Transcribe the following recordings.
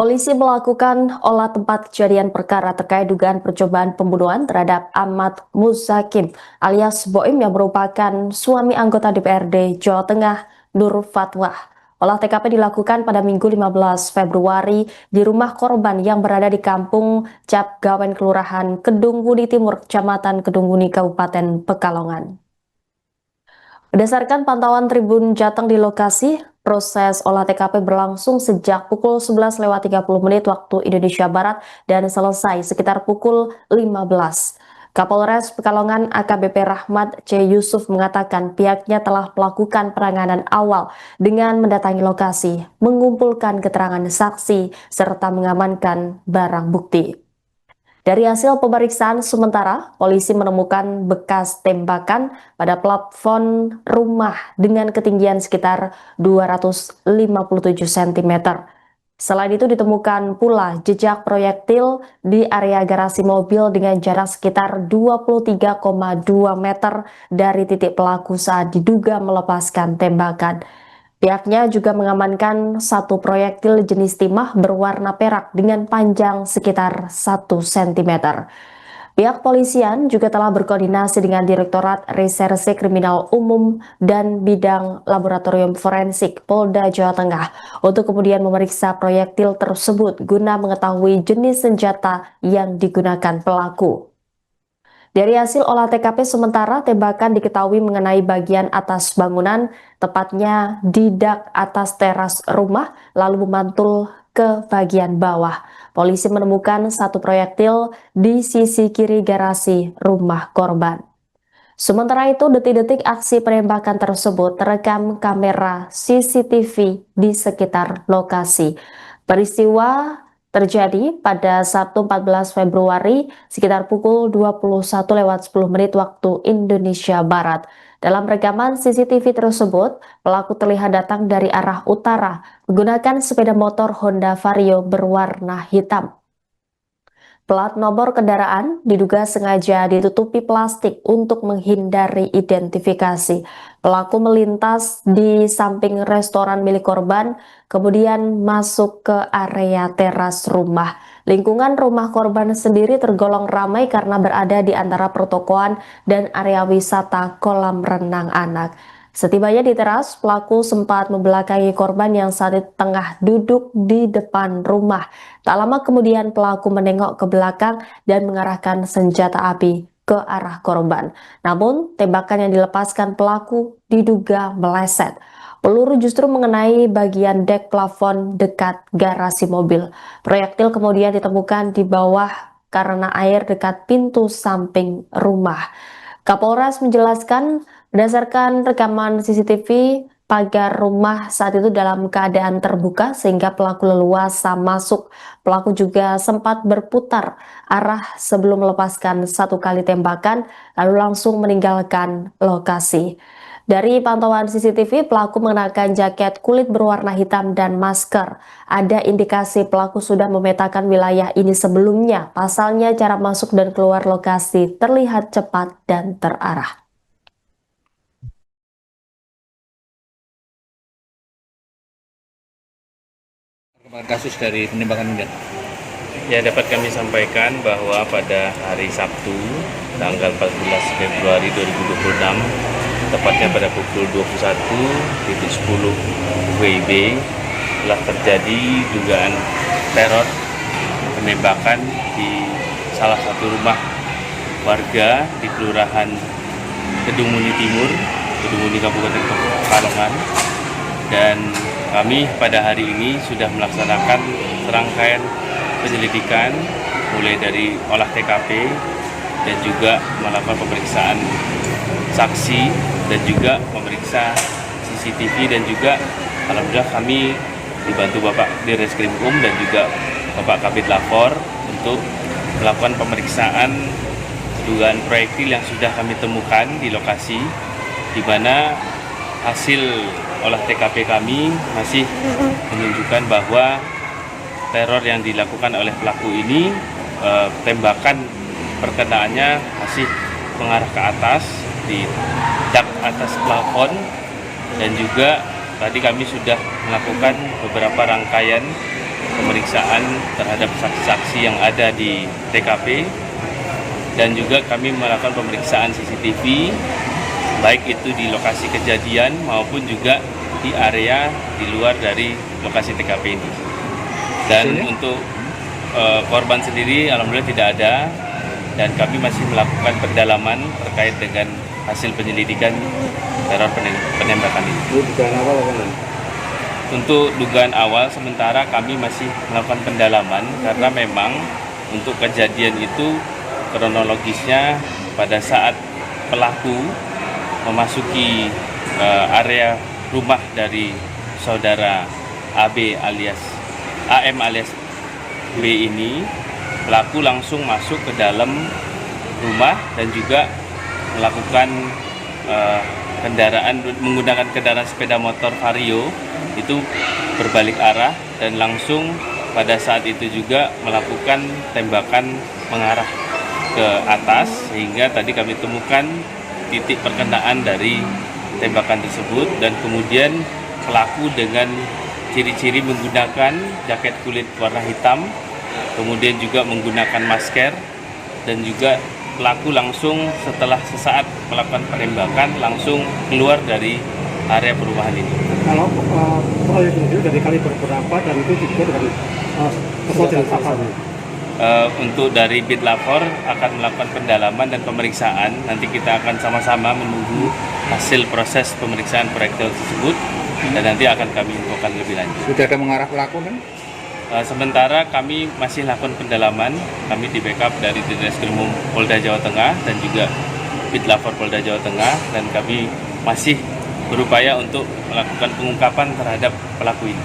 Polisi melakukan olah tempat kejadian perkara terkait dugaan percobaan pembunuhan terhadap Ahmad Muzakim alias Boim yang merupakan suami anggota DPRD Jawa Tengah Nur Fatwah. Olah TKP dilakukan pada Minggu 15 Februari di rumah korban yang berada di Kampung Cap Gawen Kelurahan Kedungwuni Timur, Kecamatan Kedungwuni, Kabupaten Pekalongan. Berdasarkan pantauan Tribun Jateng di lokasi, proses olah TKP berlangsung sejak pukul 11.30 waktu Indonesia Barat dan selesai sekitar pukul 15. Kapolres Pekalongan AKBP Rahmat C. Yusuf mengatakan pihaknya telah melakukan penanganan awal dengan mendatangi lokasi, mengumpulkan keterangan saksi, serta mengamankan barang bukti. Dari hasil pemeriksaan sementara, polisi menemukan bekas tembakan pada plafon rumah dengan ketinggian sekitar 257 cm. Selain itu ditemukan pula jejak proyektil di area garasi mobil dengan jarak sekitar 23,2 meter dari titik pelaku saat diduga melepaskan tembakan. Pihaknya juga mengamankan satu proyektil jenis timah berwarna perak dengan panjang sekitar 1 cm. Pihak polisian juga telah berkoordinasi dengan Direktorat Reserse Kriminal Umum dan Bidang Laboratorium Forensik Polda Jawa Tengah untuk kemudian memeriksa proyektil tersebut guna mengetahui jenis senjata yang digunakan pelaku. Dari hasil olah TKP sementara, tembakan diketahui mengenai bagian atas bangunan, tepatnya di dak atas teras rumah, lalu memantul ke bagian bawah. Polisi menemukan satu proyektil di sisi kiri garasi rumah korban. Sementara itu, detik-detik aksi penembakan tersebut terekam kamera CCTV di sekitar lokasi. Peristiwa terjadi pada Sabtu 14 Februari sekitar pukul 21.10 waktu Indonesia Barat. Dalam rekaman CCTV tersebut, pelaku terlihat datang dari arah utara menggunakan sepeda motor Honda Vario berwarna hitam. Plat nomor kendaraan diduga sengaja ditutupi plastik untuk menghindari identifikasi. Pelaku melintas di samping restoran milik korban, kemudian masuk ke area teras rumah. Lingkungan rumah korban sendiri tergolong ramai karena berada di antara pertokoan dan area wisata kolam renang anak. Setibanya di teras, pelaku sempat membelakangi korban yang saat itu tengah duduk di depan rumah. Tak lama kemudian pelaku menengok ke belakang dan mengarahkan senjata api ke arah korban. Namun, tembakan yang dilepaskan pelaku diduga meleset. Peluru justru mengenai bagian dek plafon dekat garasi mobil. Proyektil kemudian ditemukan di bawah karena air dekat pintu samping rumah. Kapolres menjelaskan berdasarkan rekaman CCTV, pagar rumah saat itu dalam keadaan terbuka sehingga pelaku leluasa masuk. Pelaku juga sempat berputar arah sebelum melepaskan satu kali tembakan lalu langsung meninggalkan lokasi. Dari pantauan CCTV, pelaku mengenakan jaket kulit berwarna hitam dan masker. Ada indikasi pelaku sudah memetakan wilayah ini sebelumnya. Pasalnya cara masuk dan keluar lokasi terlihat cepat dan terarah. Kasus dari penembakan ini. Ya, dapat kami sampaikan bahwa pada hari Sabtu, tanggal 14 Februari 2026, tepatnya pada pukul 21.10 WIB, telah terjadi dugaan teror penembakan di salah satu rumah warga di Kelurahan Kedungwuni Timur, Kedungwuni Kabupaten Pekalongan, dan kami pada hari ini sudah melaksanakan serangkaian penyelidikan mulai dari olah TKP dan juga melakukan pemeriksaan saksi dan juga memeriksa CCTV, dan juga alhamdulillah kami dibantu Bapak Direskrim dan juga Bapak Kabid Lapor untuk melakukan pemeriksaan dugaan proyektil yang sudah kami temukan di lokasi, di mana hasil olah TKP kami masih menunjukkan bahwa teror yang dilakukan oleh pelaku ini, tembakan perkenaannya masih mengarah ke atas di dak atas plafon, dan juga tadi kami sudah melakukan beberapa rangkaian pemeriksaan terhadap saksi-saksi yang ada di TKP, dan juga kami melakukan pemeriksaan CCTV, baik itu di lokasi kejadian maupun juga di area di luar dari lokasi TKP ini. Dan untuk korban sendiri alhamdulillah tidak ada, dan kami masih melakukan pendalaman terkait dengan hasil penyelidikan teror penembakan ini. Untuk dugaan awal sementara kami masih melakukan pendalaman karena memang untuk kejadian itu kronologisnya pada saat pelaku memasuki area rumah dari saudara AB alias AM alias B ini, pelaku langsung masuk ke dalam rumah dan juga melakukan menggunakan kendaraan sepeda motor Vario itu berbalik arah, dan langsung pada saat itu juga melakukan tembakan mengarah ke atas, sehingga tadi kami temukan titik perkenaan dari tembakan tersebut. Dan kemudian pelaku dengan ciri-ciri menggunakan jaket kulit warna hitam, kemudian juga menggunakan masker, dan juga pelaku langsung setelah sesaat melakukan penembakan langsung keluar dari area perumahan ini. Kalau proyek itu dari kaliber berapa dan itu juga dengan pesawat jenis apa? Untuk dari Bitlapor akan melakukan pendalaman dan pemeriksaan. Nanti kita akan sama-sama menunggu hasil proses pemeriksaan proyektil tersebut, dan nanti akan kami infokan lebih lanjut. Sudah ada mengarah pelaku kan? Sementara kami masih lakukan pendalaman. Kami di backup dari Ditreskrim Polda Jawa Tengah dan juga Bitlapor Polda Jawa Tengah, dan kami masih berupaya untuk melakukan pengungkapan terhadap pelaku ini.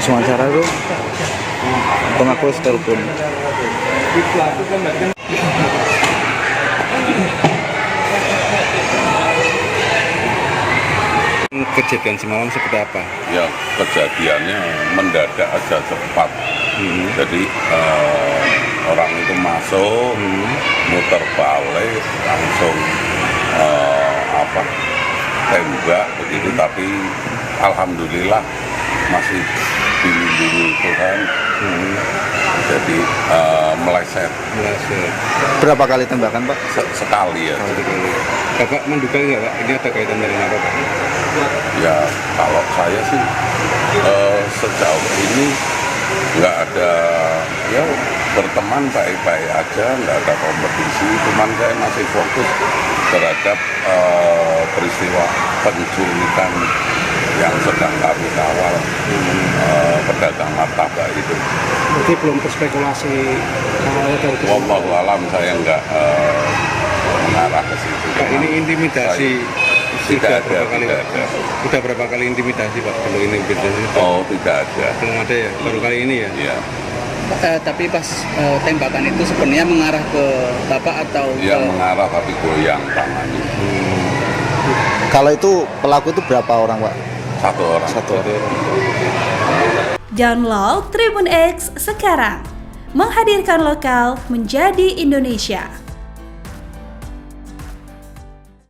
Sementara itu pengaku telepon. Kejadian semalam seperti apa? Ya, kejadiannya mendadak aja cepat. Jadi orang itu masuk, muter balik, langsung tembak begitu. Tapi alhamdulillah masih dilindungi Tuhan. Jadi meleset. Berapa kali tembakan, Pak? Sekali ya. Bapak menduga nggak, Pak, ini ada kaitan dari apa, Pak? Ya, kalau saya sih sejauh ini nggak ada, ya berteman baik-baik aja, nggak ada kompetisi. Cuman saya masih fokus terhadap peristiwa penculikan yang sedang kami kawal, pedagang martabak itu. Berarti belum berspekulasi Wallahu alam, saya nggak mengarah ke situ. Pak, ini intimidasi. Tidak ada. Sudah berapa kali intimidasi, Pak? Kalau ini intimidasi? Oh, tidak ada. Belum ada ya? Baru kali ini ya? Iya. Tapi pas tembakan itu sebenarnya mengarah ke Bapak atau Yang mengarah tapi goyang tangannya. Kalau itu pelaku itu berapa orang, Pak? Satu orang. Download Tribun X sekarang, menghadirkan lokal menjadi Indonesia.